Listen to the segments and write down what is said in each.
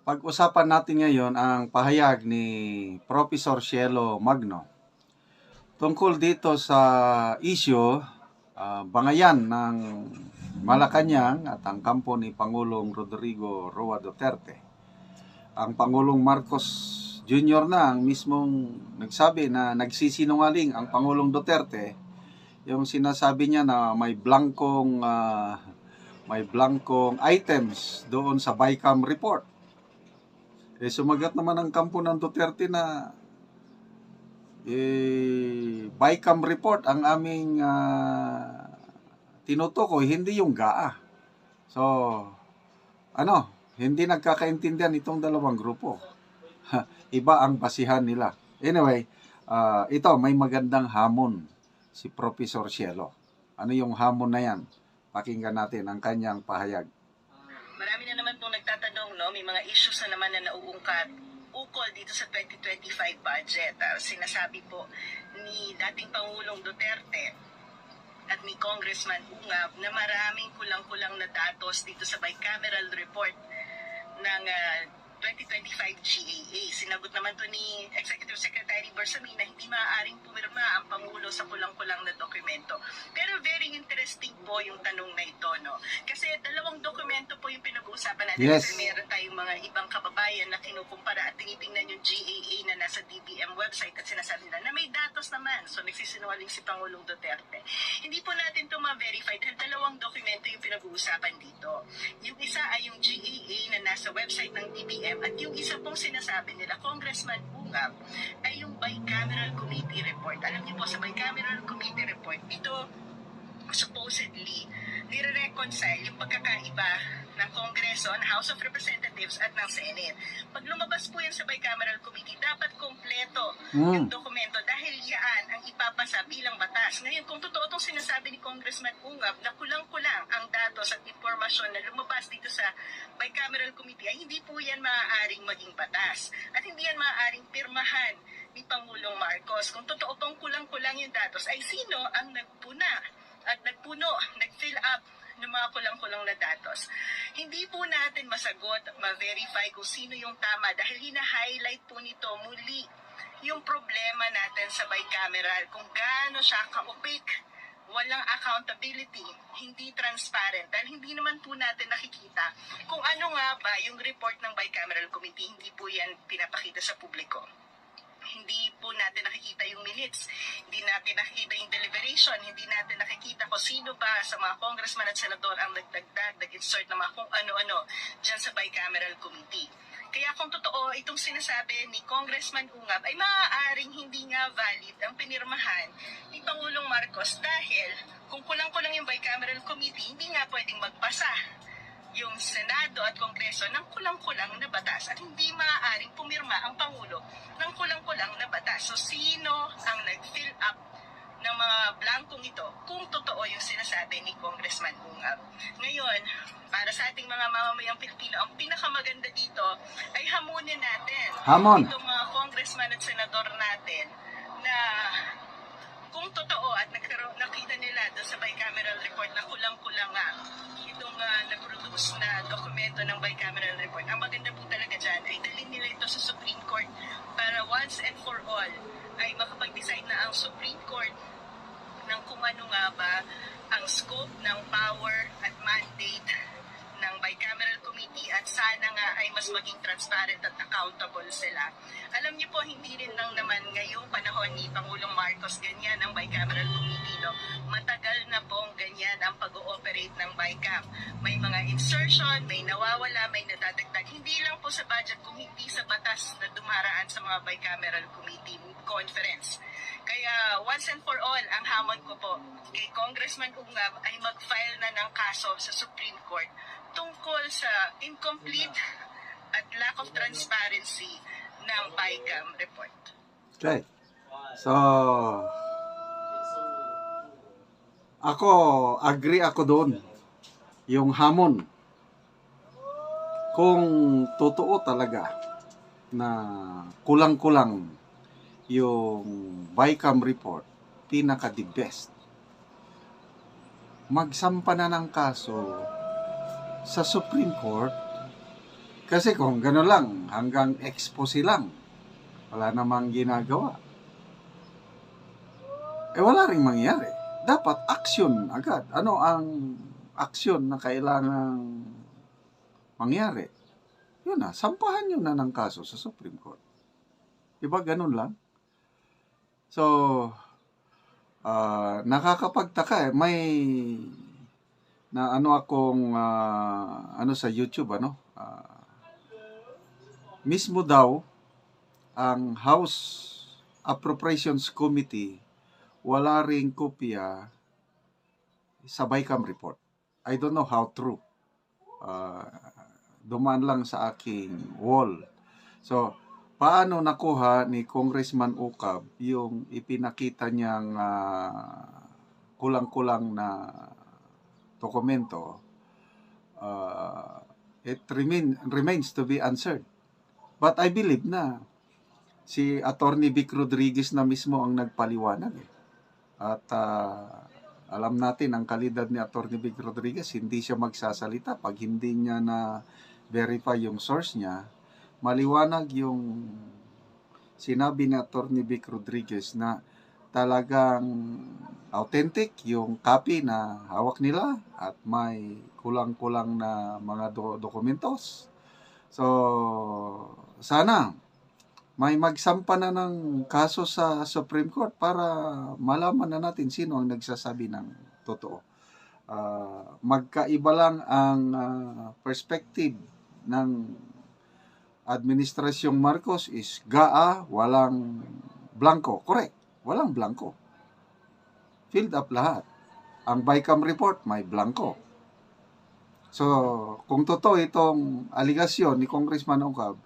Pag-usapan natin ngayon ang pahayag ni Professor Cielo Magno tungkol dito sa isyu bangayan ng Malacanang at ang kampo ni Pangulong Rodrigo Roa Duterte. Ang Pangulong Marcos Jr. na ang mismong nagsabi na nagsisinungaling ang Pangulong Duterte, yung sinasabi niya na may blankong items doon sa BICAM report. Sumagat naman ang kampo ng Duterte na BICAM report ang aming tinutukoy, hindi yung GAA. So, hindi nagkakaintindihan itong dalawang grupo. Iba ang basihan nila. Anyway, ito, may magandang hamon si Professor Cielo. Ano yung hamon na yan? Pakinggan natin ang kanyang pahayag. Marami na naman pong nagtatanong, no? May mga issues na naman na nauungkat ukol dito sa 2025 budget. Sinasabi po ni dating Pangulong Duterte at ni Congressman Ungab na maraming kulang-kulang na datos dito sa bicameral report ng 2025 GAA. Sinagot naman to ni Executive Secretary Bersamin na hindi maaaring pumirma ang Pangulo sa kulang-kulang na dokumento. Pero very interesting po yung tanong na ito, no? Kasi dalawang dokumento po yung pinag-uusapan natin. Yes. Kasi meron tayong mga ibang kababayan na kinukumpara at tinitingnan yung GAA na nasa DBM website at sinasabi nila na may datos naman. So nagsisinungaling si Pangulong Duterte. Hindi po natin ito ma-verify dahil dalawang dokumento yung pinag-uusapan dito. Yung isa ay yung GAA na nasa website ng DBM at yung isa pong sinasabi nila, Congressman Ungab, ay yung Bicameral Committee Report. Alam niyo po, sa Bicameral Committee Report, ito supposedly nire-reconcile yung pagkakaiba ng Kongreso, ng House of Representatives at ng Senate. Pag lumabas po yan sa Bicameral Committee, dapat kompleto yung dokumento dahil yan ang ipapasa bilang batas. Ngayon, kung totoo itong sinasabi ni Congressman Ungab na kulang-kulang ang datos at impormasyon na lumabas dito sa Bicameral Committee, ay hindi po yan maaaring maging batas. At hindi yan maaaring pirmahan ni Pangulong Marcos. Kung totoo pong kulang-kulang yung datos, ay sino ang nagpuna at nag-fill up ng mga kulang-kulang na datos. Hindi po natin masagot, ma-verify kung sino yung tama dahil hina-highlight po nito muli yung problema natin sa bicameral, kung gaano siya ka-opaque, walang accountability, hindi transparent, dahil hindi naman po natin nakikita kung ano nga ba yung report ng Bicameral Committee, hindi po yan pinapakita sa publiko. Hindi po natin nakikita yung minutes, hindi natin nakikita yung deliberation, hindi natin nakikita kung sino ba sa mga congressman at senador ang nagdagdag, nag-insert ng mga kung ano-ano dyan sa Bicameral Committee. Kaya kung totoo itong sinasabi ni Congressman Ungab ay maaaring hindi nga valid ang pinirmahan ni Pangulong Marcos dahil kung kulang-kulang yung Bicameral Committee, hindi nga pwedeng magpasa yung Senado at Kongreso ng kulang-kulang na batas at hindi maaaring pumirma ang Pangulo ng kulang-kulang na batas. So sino ang nag-fill up ng mga blankong ito kung totoo yung sinasabi ni Congressman Ungab? Ngayon, para sa ating mga mamamayang Pilipino, ang pinakamaganda dito ay hamunin natin itong mga congressman at senador natin na kung totoo at nakita nila doon sa bicameral report na kulang-kulang nga itong nag-produce na dokumento ng bicameral report, ang maganda po talaga dyan ay dalhin nila ito sa Supreme Court para once and for all ay makapag-decide na ang Supreme Court ng kung ano nga ba ang scope ng power at mandate ng Bicameral Committee at sana nga ay mas maging transparent at accountable sila. Alam niyo po, hindi rin lang naman ngayong panahon ni Pangulong Marcos ganyan ang Bicameral Committee, no? Matagal na pong ganyan ang pag-ooperate ng BICAM. May mga insertion, may nawawala, may nadadagdag. Hindi lang po sa budget kung hindi sa batas na dumaraan sa mga Bicameral Committee conference. Kaya once and for all, ang hamon ko po kay Congressman Ungab ay mag-file na ng kaso sa Supreme Court tungkol sa incomplete at lack of transparency ng BICAM report. Okay. So, agree ako doon. Yung hamon. Kung totoo talaga na kulang-kulang yung BICAM report, pinaka-the best, magsampa na ng kaso sa Supreme Court Kasi kung gano'n lang, hanggang expose lang, wala namang ginagawa. Wala ring mangyari. Dapat action agad. Ano ang action na kailangang mangyari? Yun na, sampahan nyo na ng kaso sa Supreme Court. Diba ganun lang? So, nakakapagtaka eh. May na ano akong ano sa YouTube mismo daw ang House Appropriations Committee wala ring kopya sa BICAM report. I don't know how true. Dumaan lang sa aking wall. So, paano nakuha ni Congressman Ucab yung ipinakita niyang kulang-kulang na dokumento? It remains to be answered. But I believe na si Attorney Vic Rodriguez na mismo ang nagpaliwanag. At alam natin ang kalidad ni Attorney Vic Rodriguez, hindi siya magsasalita pag hindi niya na verify yung source niya. Maliwanag yung sinabi ni Attorney Vic Rodriguez na talagang authentic yung copy na hawak nila at may kulang-kulang na mga dokumentos. So, sana may magsampa na ng kaso sa Supreme Court para malaman na natin sino ang nagsasabi ng totoo. Magkaiba lang ang perspective ng Administrasyong Marcos is walang blanco. Correct, walang blanco. Filled up lahat. Ang BICAM report may blanco. So, kung totoo itong aligasyon ni Congressman Ucab,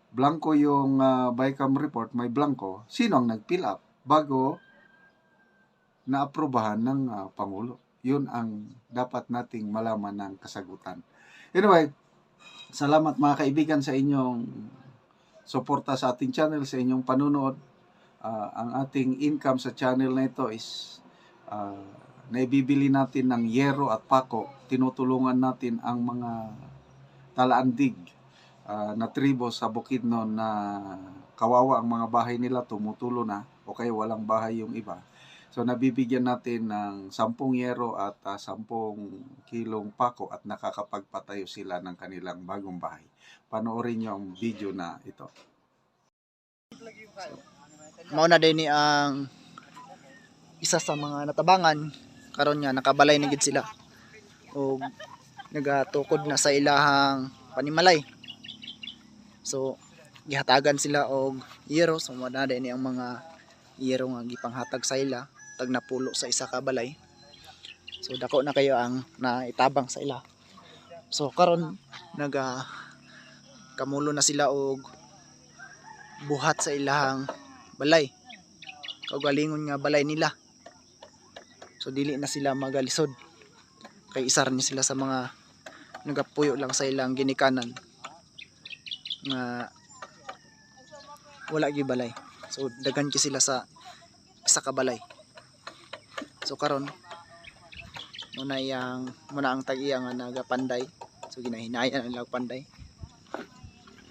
blanco yung BICAM report, may blanco, sino ang nag-fill up bago naaprubahan ng Pangulo? Yun ang dapat nating malaman ng kasagutan. Anyway, salamat mga kaibigan sa inyong suporta sa ating channel, sa inyong panunood. Ang ating income sa channel na ito is naibibili natin ng yero at pako. Tinutulungan natin ang mga talaandig na tribo sa Bukidnon na kawawa ang mga bahay nila, tumutulo na o kaya walang bahay yung iba. So nabibigyan natin ng 10 yero at 10 kilong pako at nakakapagpatayo sila ng kanilang bagong bahay. Panoorin nyo ang video na ito. Mauna din ni ang isa sa mga natabangan karon nga nakabalay na gid sila o nagatukod na sa ilahang panimalay. So gihatagan sila og yero, so wala din ni ang mga yero nga gipanghatag sa ila tag napulo sa isa ka balay. So dako na kayo ang naitabang sa ila. So karon kamulo na sila og buhat sa ilahang balay. Kaugalingon nga balay nila. So dili na sila magalisod. Kay isar ni sila sa mga nagapuyo lang sa ilang ginikanan nga wala gyud balay. So daghan ki sila sa isa ka balay. So karon muna ang tag-iya nga nagapanday. So ginahinayan ang panday.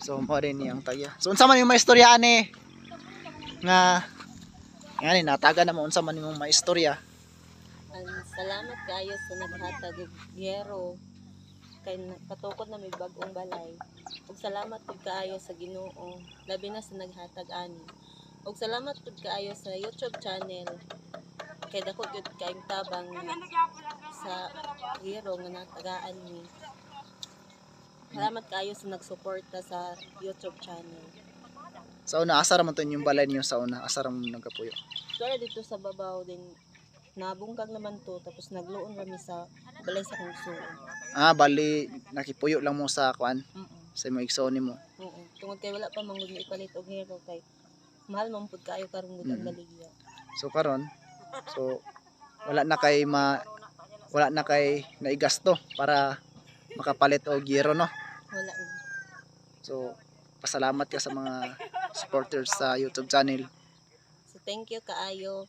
So mo rin niyang tag-iya. So unsa man yung maistorya ani nga ngani nataga na mo unsa man imong maistorya? Salamat kayo sa naghatag og yero kay patukod na may bag-ong balay. Ug salamat pud kaayo sa Ginoo labi na sa naghatag ani. Ug salamat pud kaayo sa YouTube channel kay dako gyud kaayong tabang sa yero nga natagaan ni. Salamat kaayo sa nagsuporta sa YouTube channel. Sa una asa ra man to yung balay niyo sa una asa ra man nagapuyo? Dito dito sa babaw din nabungkag naman to tapos nagluon kami sa balay sa Kungsuon. Bali nakipuyo lang mo sa kuan sa imong igsoon nimo. Oo. Tungod kay wala pa manggod ni ipalit og hero kay mahal man pud kaayo karon gud ang baligya. So karon wala na kay naigasto para makapalit og yero no. Wala na. So pasalamat ka sa mga supporters sa YouTube channel. So thank you kaayo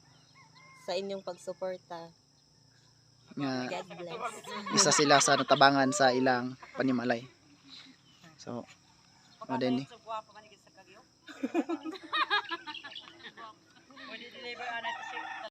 sa inyong pagsuporta. Nga God bless. isa sila sa natabangan sa ilang panimalay. So, o din ni.